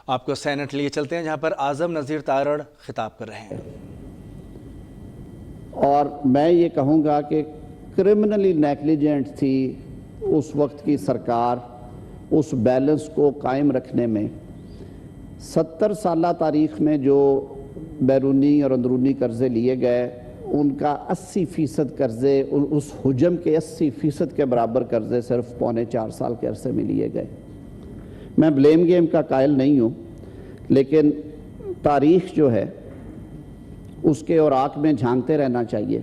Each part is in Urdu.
آپ کو سینٹ لیے چلتے ہیں جہاں پر اعظم نذیر تارڑ خطاب کر رہے ہیں۔ اور میں یہ کہوں گا کہ کرمنلی نیگلیجنٹ تھی اس وقت کی سرکار اس بیلنس کو قائم رکھنے میں۔ 70 سالہ تاریخ میں جو بیرونی اور اندرونی قرضے لیے گئے ان کا 80% قرضے، اس حجم کے 80% کے برابر قرضے صرف 3.25 سال کے عرصے میں لیے گئے۔ میں بلیم گیم کا قائل نہیں ہوں، لیکن تاریخ جو ہے اس کے اوراق میں جھانکتے رہنا چاہیے۔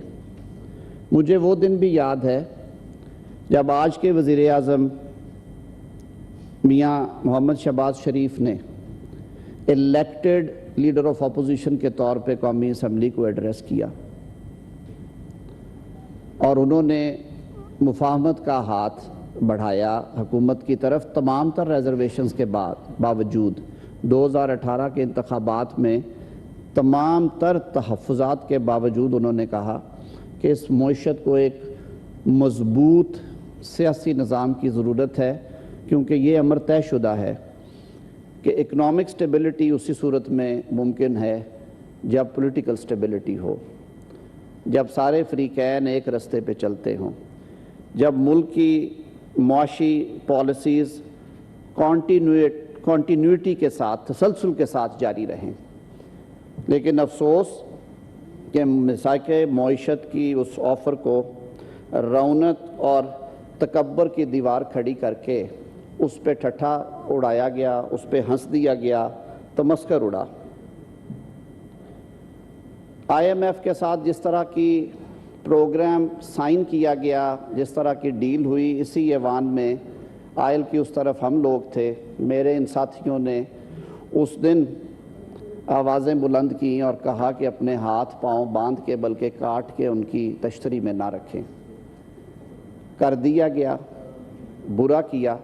مجھے وہ دن بھی یاد ہے جب آج کے وزیر اعظم میاں محمد شہباز شریف نے الیکٹڈ لیڈر آف اپوزیشن کے طور پہ قومی اسمبلی کو ایڈریس کیا اور انہوں نے مفاہمت کا ہاتھ بڑھایا حکومت کی طرف۔ تمام تر ریزرویشنز کے باوجود 2018 کے انتخابات میں تمام تر تحفظات کے باوجود انہوں نے کہا کہ اس معیشت کو ایک مضبوط سیاسی نظام کی ضرورت ہے، کیونکہ یہ امر طے شدہ ہے کہ اکنامک سٹیبلٹی اسی صورت میں ممکن ہے جب پولیٹیکل سٹیبلٹی ہو، جب سارے فریقین ایک رستے پہ چلتے ہوں، جب ملک کی معاشی پالیسیز کانٹینیوٹی کے ساتھ، تسلسل کے ساتھ جاری رہیں۔ لیکن افسوس کہ مساق معیشت کی اس آفر کو رونق اور تکبر کی دیوار کھڑی کر کے اس پہ ٹھٹھا اڑایا گیا، اس پہ ہنس دیا گیا، تمسخر اڑا۔ IMF کے ساتھ جس طرح کی پروگرام سائن کیا گیا، جس طرح کی ڈیل ہوئی، اسی ایوان میں آئل کی اس طرف ہم لوگ تھے۔ میرے ان ساتھیوں نے اس دن آوازیں بلند کیں اور کہا کہ اپنے ہاتھ پاؤں باندھ کے بلکہ کاٹ کے ان کی تشتری میں نہ رکھیں۔ کر دیا گیا، برا کیا،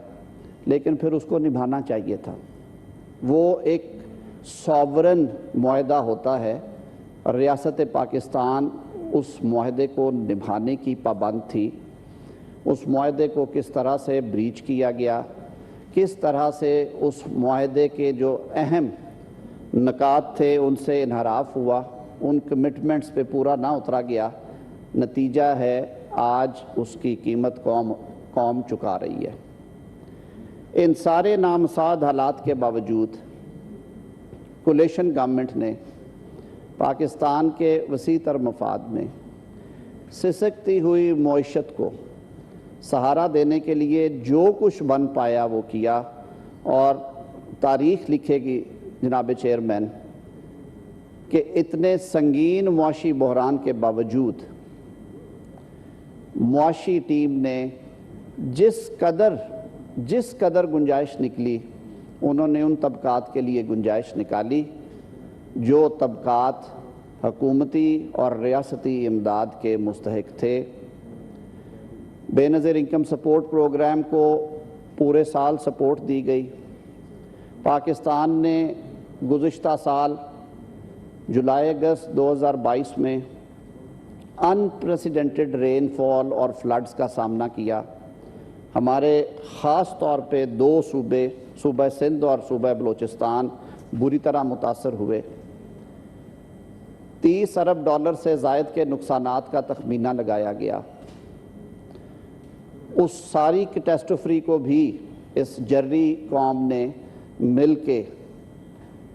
لیکن پھر اس کو نبھانا چاہیے تھا۔ وہ ایک ساورن معاہدہ ہوتا ہے، ریاست پاکستان اس معاہدے کو نبھانے کی پابند تھی۔ اس معاہدے کو کس طرح سے بریچ کیا گیا، کس طرح سے اس معاہدے کے جو اہم نکات تھے ان سے انحراف ہوا، ان کمٹمنٹس پہ پورا نہ اترا گیا، نتیجہ ہے آج اس کی قیمت قوم چکا رہی ہے۔ ان سارے نامساعد حالات کے باوجود کولیشن گورنمنٹ نے پاکستان کے وسیع تر مفاد میں سسکتی ہوئی معیشت کو سہارا دینے کے لیے جو کچھ بن پایا وہ کیا، اور تاریخ لکھے گی جناب چیئرمین کہ اتنے سنگین معاشی بحران کے باوجود معاشی ٹیم نے جس قدر گنجائش نکلی، انہوں نے ان طبقات کے لیے گنجائش نکالی جو طبقات حکومتی اور ریاستی امداد کے مستحق تھے۔ بے نظیر انکم سپورٹ پروگرام کو پورے سال سپورٹ دی گئی۔ پاکستان نے گزشتہ سال جولائی اگست 2022 میں انپریسیڈنٹڈ رین فال اور فلڈز کا سامنا کیا۔ ہمارے خاص طور پہ 2 صوبہ سندھ اور صوبہ بلوچستان بری طرح متاثر ہوئے۔ $30 ارب سے زائد کے نقصانات کا تخمینہ لگایا گیا۔ اس ساری کیٹاسٹروفی کو بھی اس جرری قوم نے مل کے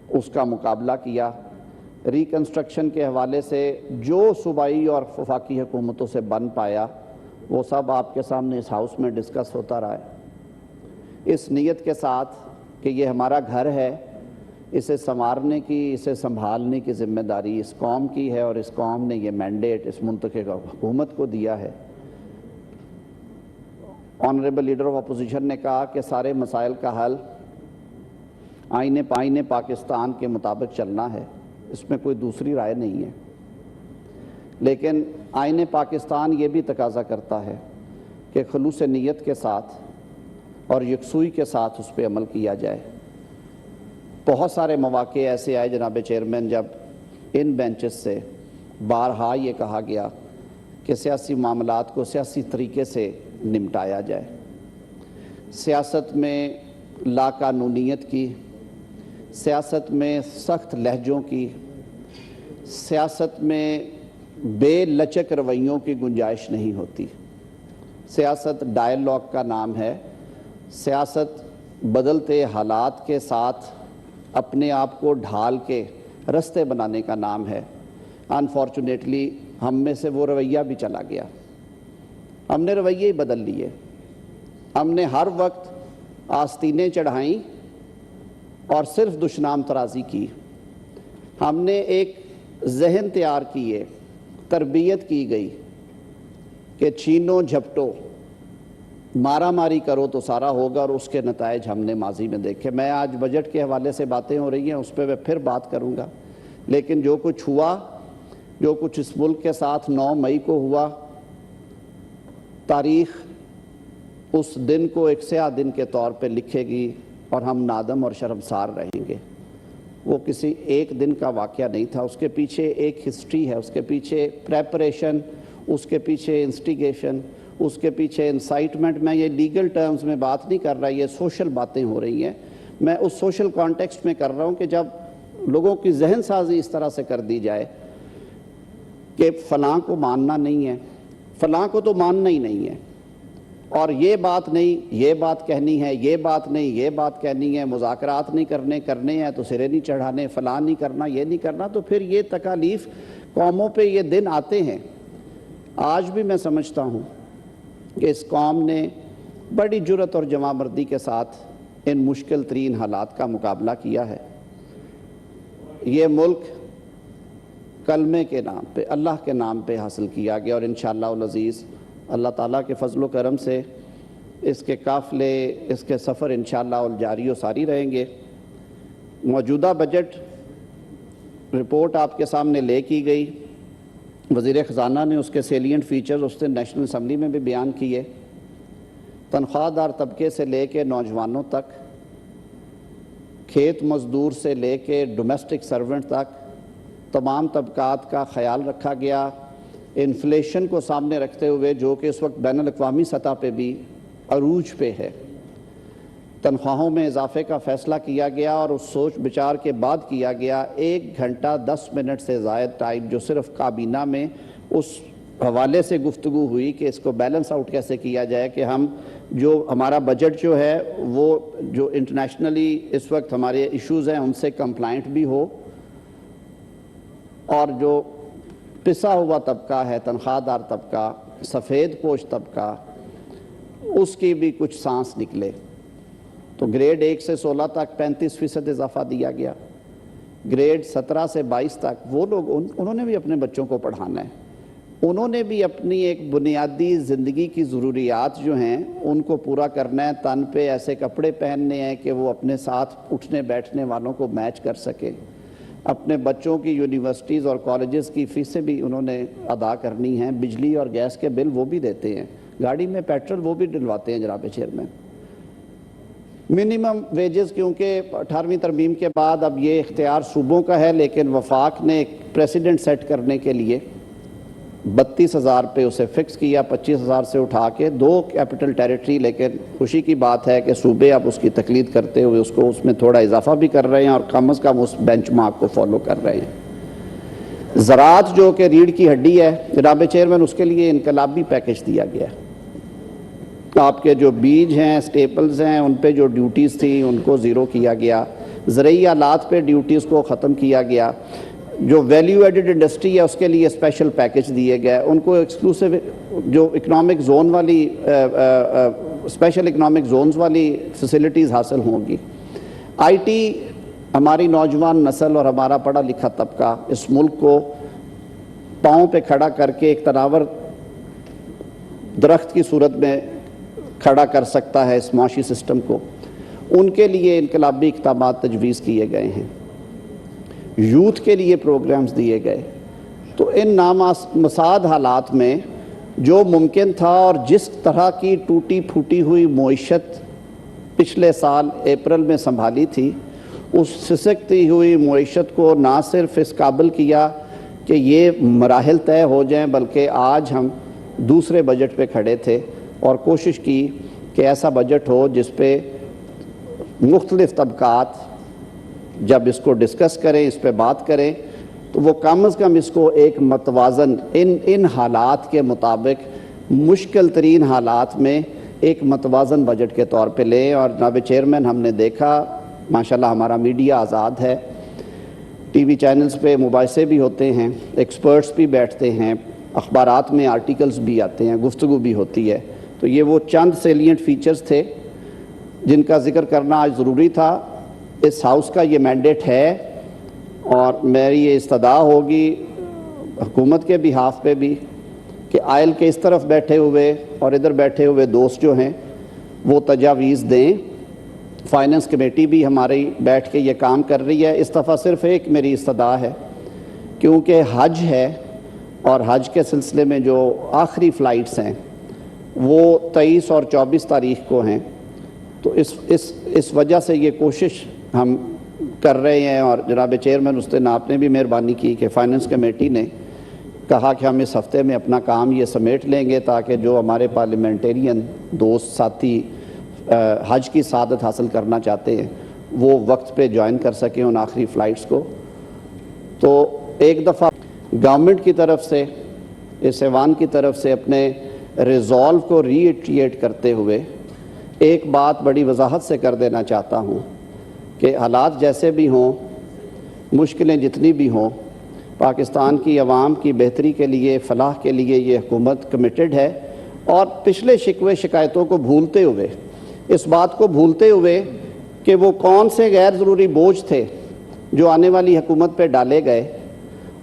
اس کا مقابلہ کیا۔ ریکنسٹرکشن کے حوالے سے جو صوبائی اور وفاقی حکومتوں سے بن پایا وہ سب آپ کے سامنے اس ہاؤس میں ڈسکس ہوتا رہا ہے، اس نیت کے ساتھ کہ یہ ہمارا گھر ہے، اسے سنوارنے کی، اسے سنبھالنے کی ذمہ داری اس قوم کی ہے، اور اس قوم نے یہ مینڈیٹ اس منتخب حکومت کو دیا ہے۔ آنریبل لیڈر آف اپوزیشن نے کہا کہ سارے مسائل کا حل آئین پاکستان کے مطابق چلنا ہے، اس میں کوئی دوسری رائے نہیں ہے، لیکن آئین پاکستان یہ بھی تقاضا کرتا ہے کہ خلوص نیت کے ساتھ اور یکسوئی کے ساتھ اس پہ عمل کیا جائے۔ بہت سارے مواقع ایسے آئے جناب چیئرمین جب ان بینچز سے بارہا یہ کہا گیا کہ سیاسی معاملات کو سیاسی طریقے سے نمٹایا جائے۔ سیاست میں لا قانونیت کی، سیاست میں سخت لہجوں کی، سیاست میں بے لچک رویوں کی گنجائش نہیں ہوتی۔ سیاست ڈائیلاگ کا نام ہے، سیاست بدلتے حالات کے ساتھ اپنے آپ کو ڈھال کے رستے بنانے کا نام ہے۔ انفارچونیٹلی ہم میں سے وہ رویہ بھی چلا گیا، ہم نے رویے ہی بدل لیے۔ ہم نے ہر وقت آستینیں چڑھائیں اور صرف دشنام ترازی کی۔ ہم نے ایک ذہن تیار کیے، تربیت کی گئی کہ چھینو جھپٹو، مارا ماری کرو تو سارا ہوگا، اور اس کے نتائج ہم نے ماضی میں دیکھے۔ میں آج بجٹ کے حوالے سے باتیں ہو رہی ہیں، اس پہ میں پھر بات کروں گا، لیکن جو کچھ ہوا، جو کچھ اس ملک کے ساتھ 9 مئی کو ہوا، تاریخ اس دن کو ایک سیاہ دن کے طور پہ لکھے گی اور ہم نادم اور شرمسار رہیں گے۔ وہ کسی ایک دن کا واقعہ نہیں تھا، اس کے پیچھے ایک ہسٹری ہے، اس کے پیچھے پریپریشن، اس کے پیچھے انسٹیگیشن، اس کے پیچھے انسائٹمنٹ۔ میں یہ لیگل ٹرمز میں بات نہیں کر رہا، یہ سوشل باتیں ہو رہی ہیں۔ میں اس سوشل کانٹیکسٹ میں کر رہا ہوں کہ جب لوگوں کی ذہن سازی اس طرح سے کر دی جائے کہ فلاں کو ماننا نہیں ہے، فلاں کو تو ماننا ہی نہیں ہے، اور یہ بات نہیں، یہ بات کہنی ہے، یہ بات نہیں، یہ بات کہنی ہے، مذاکرات نہیں کرنے ہیں تو سرے نہیں چڑھانے، فلاں نہیں کرنا، یہ نہیں کرنا، تو پھر یہ تکالیف قوموں پہ یہ دن آتے ہیں۔ آج بھی میں سمجھتا ہوں کہ اس قوم نے بڑی جرأت اور جواں مردی کے ساتھ ان مشکل ترین حالات کا مقابلہ کیا ہے۔ یہ ملک کلمے کے نام پہ، اللہ کے نام پہ حاصل کیا گیا، اور انشاءاللہ العزیز اللہ تعالیٰ کے فضل و کرم سے اس کے قافلے، اس کے سفر انشاءاللہ جاری و ساری رہیں گے۔ موجودہ بجٹ رپورٹ آپ کے سامنے لے کی گئی، وزیر خزانہ نے اس کے سیلینٹ فیچرز اس دن نیشنل اسمبلی میں بھی بیان کیے۔ تنخواہ دار طبقے سے لے کے نوجوانوں تک، کھیت مزدور سے لے کے ڈومیسٹک سرونٹ تک، تمام طبقات کا خیال رکھا گیا۔ انفلیشن کو سامنے رکھتے ہوئے، جو کہ اس وقت بین الاقوامی سطح پہ بھی عروج پہ ہے، تنخواہوں میں اضافے کا فیصلہ کیا گیا، اور اس سوچ بچار کے بعد کیا گیا۔ 1 گھنٹہ 10 منٹ سے زائد ٹائم جو صرف کابینہ میں اس حوالے سے گفتگو ہوئی کہ اس کو بیلنس آؤٹ کیسے کیا جائے کہ ہم جو ہمارا بجٹ جو ہے وہ جو انٹرنیشنلی اس وقت ہمارے ایشوز ہیں ان سے کمپلائنٹ بھی ہو، اور جو پسا ہوا طبقہ ہے، تنخواہ دار طبقہ، سفید پوش طبقہ، اس کی بھی کچھ سانس نکلے۔ تو گریڈ 1 سے 16 تک 35% اضافہ دیا گیا، گریڈ 17 سے 22 تک وہ لوگ انہوں نے بھی اپنے بچوں کو پڑھانا ہے، انہوں نے بھی اپنی ایک بنیادی زندگی کی ضروریات جو ہیں ان کو پورا کرنا ہے، تن پہ ایسے کپڑے پہننے ہیں کہ وہ اپنے ساتھ اٹھنے بیٹھنے والوں کو میچ کر سکیں، اپنے بچوں کی یونیورسٹیز اور کالجز کی فیسیں بھی انہوں نے ادا کرنی ہیں، بجلی اور گیس کے بل وہ بھی دیتے ہیں، گاڑی میں پیٹرول وہ بھی ڈلواتے ہیں جناب چیئرمین۔ منیمم ویجز کیونکہ 18ویں ترمیم کے بعد اب یہ اختیار صوبوں کا ہے، لیکن وفاق نے ایک پریسیڈنٹ سیٹ کرنے کے لیے 32,000 پہ اسے فکس کیا، 25,000 سے اٹھا کے 2 کیپٹل ٹیریٹری، لیکن خوشی کی بات ہے کہ صوبے اب اس کی تقلید کرتے ہوئے اس کو اس میں تھوڑا اضافہ بھی کر رہے ہیں اور کم از کم اس بینچ مارک کو فالو کر رہے ہیں۔ زراعت جو کہ ریڑھ کی ہڈی ہے جناب چیئرمین، اس کے لیے انقلابی پیکج دیا گیا ہے۔ آپ کے جو بیج ہیں، سٹیپلز ہیں، ان پہ جو ڈیوٹیز تھیں ان کو زیرو کیا گیا، زرعی آلات پہ ڈیوٹیز کو ختم کیا گیا، جو ویلیو ایڈڈ انڈسٹری ہے اس کے لیے اسپیشل پیکج دیے گئے، ان کو ایکسکلوسیو جو اکنامک زون والی اسپیشل اکنامک زونز والی فیسلٹیز حاصل ہوں گی۔ آئی ٹی، ہماری نوجوان نسل اور ہمارا پڑھا لکھا طبقہ اس ملک کو پاؤں پہ کھڑا کر کے ایک تناور درخت کی صورت میں کھڑا کر سکتا ہے اس معاشی سسٹم کو، ان کے لیے انقلابی اقدامات تجویز کیے گئے ہیں، یوتھ کے لیے پروگرامز دیے گئے۔ تو ان نامساعد حالات میں جو ممکن تھا اور جس طرح کی ٹوٹی پھوٹی ہوئی معیشت پچھلے سال اپریل میں سنبھالی تھی، اس سسکتی ہوئی معیشت کو نہ صرف اس قابل کیا کہ یہ مراحل طے ہو جائیں، بلکہ آج ہم دوسرے بجٹ پہ کھڑے تھے اور کوشش کی کہ ایسا بجٹ ہو جس پہ مختلف طبقات، جب اس کو ڈسکس کریں، اس پہ بات کریں، تو وہ کم از کم اس کو ایک متوازن ان حالات کے مطابق مشکل ترین حالات میں ایک متوازن بجٹ کے طور پہ لیں۔ اور جناب چیئرمین، ہم نے دیکھا ماشاءاللہ ہمارا میڈیا آزاد ہے، ٹی وی چینلز پہ مباحثے بھی ہوتے ہیں، ایکسپرٹس بھی بیٹھتے ہیں، اخبارات میں آرٹیکلز بھی آتے ہیں، گفتگو بھی ہوتی ہے۔ تو یہ وہ چند سیلینٹ فیچرز تھے جن کا ذکر کرنا آج ضروری تھا۔ اس ہاؤس کا یہ مینڈیٹ ہے اور میری یہ استدعا ہوگی حکومت کے بہاف پہ بھی کہ آئل کے اس طرف بیٹھے ہوئے اور ادھر بیٹھے ہوئے دوست جو ہیں وہ تجاویز دیں۔ فائننس کمیٹی بھی ہماری بیٹھ کے یہ کام کر رہی ہے۔ اس دفعہ صرف ایک میری استدعا ہے، کیونکہ حج ہے اور حج کے سلسلے میں جو آخری فلائٹس ہیں وہ 23 اور 24 تاریخ کو ہیں، تو اس وجہ سے یہ کوشش ہم کر رہے ہیں۔ اور جناب چیئرمین اس دن آپ نے بھی مہربانی کی کہ فائننس کمیٹی نے کہا کہ ہم اس ہفتے میں اپنا کام یہ سمیٹ لیں گے تاکہ جو ہمارے پارلیمنٹیرین دوست ساتھی حج کی سعادت حاصل کرنا چاہتے ہیں وہ وقت پہ جوائن کر سکیں ان آخری فلائٹس کو۔ تو ایک دفعہ گورنمنٹ کی طرف سے، اس ایوان کی طرف سے اپنے ریزولو کو ری ایٹریٹ کرتے ہوئے ایک بات بڑی وضاحت سے کر دینا چاہتا ہوں کہ حالات جیسے بھی ہوں، مشکلیں جتنی بھی ہوں، پاکستان کی عوام کی بہتری کے لیے، فلاح کے لیے یہ حکومت کمیٹڈ ہے۔ اور پچھلے شکوے شکایتوں کو بھولتے ہوئے، اس بات کو بھولتے ہوئے کہ وہ کون سے غیر ضروری بوجھ تھے جو آنے والی حکومت پہ ڈالے گئے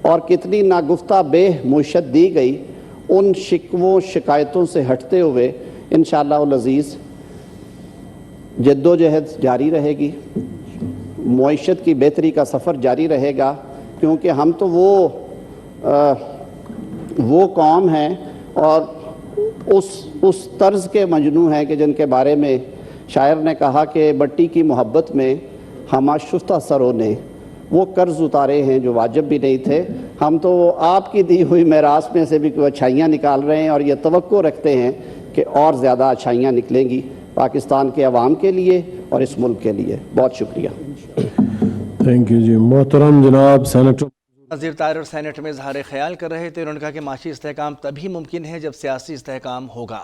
اور کتنی ناگفتہ بے معیشت دی گئی، ان شکووں شکایتوں سے ہٹتے ہوئے انشاءاللہ العزیز جد و جہد جاری رہے گی، معیشت کی بہتری کا سفر جاری رہے گا، کیونکہ ہم تو وہ قوم ہیں اور اس طرز کے مجنوں ہیں کہ جن کے بارے میں شاعر نے کہا کہ بٹی کی محبت میں ہم آشفتہ سروں نے وہ قرض اتارے ہیں جو واجب بھی نہیں تھے۔ ہم تو آپ کی دی ہوئی میراث میں سے بھی کوئی اچھائیاں نکال رہے ہیں اور یہ توقع رکھتے ہیں کہ اور زیادہ اچھائیاں نکلیں گی پاکستان کے عوام کے لیے اور اس ملک کے لیے۔ بہت شکریہ۔ تھینک یو جی۔ محترم جناب سینیٹر نذیر طاہر سینٹ میں اظہار خیال کر رہے تھے۔ انہوں نے کہا کہ معاشی استحکام تبھی ممکن ہے جب سیاسی استحکام ہوگا۔